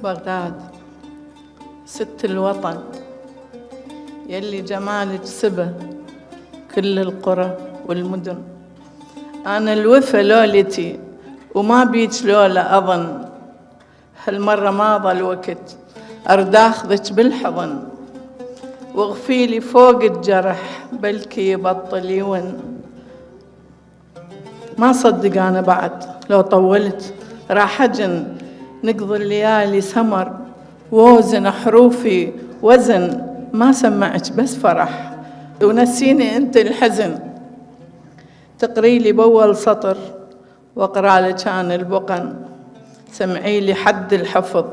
بغداد ست الوطن يلي جمالك سبى كل القرى والمدن. أنا الوفا لولتي وما بيج لولا أظن، هالمرة ما ظل وقت أرد أخذك بالحضن، واغفيلي فوق الجرح بلكي يبطل يون. ما صدق أنا بعد لو طولت راح أجن، نقضي الليالي سمر ووزن حروفي وزن، ما سمعت بس فرح ونسيني أنت الحزن. تقريلي بأول سطر واقرأ لك أنا البقن، سمعيلي حد الحفظ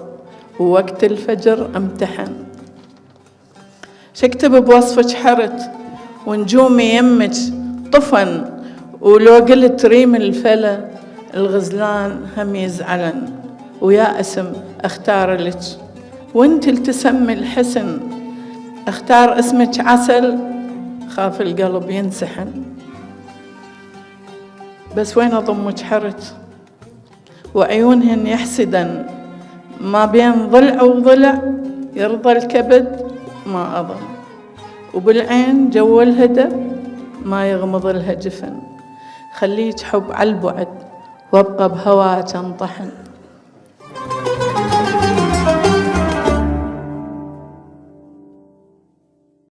ووقت الفجر أمتحن. شكتب بوصفك حرت ونجومي يمك طفن، ولو قلت ريم الفلا الغزلان هم يزعلن، ويا اسم اختار لك وانت التسمي الحسن، اختار اسمك عسل خاف القلب ينسحن. بس وين اضمك حرت وعيونهن يحسدن، ما بين ضلع وضلع يرضى الكبد ما اظن، وبالعين جو الهدى ما يغمض لها جفن. خليك حب عالبعد وابقى بهواك انطحن.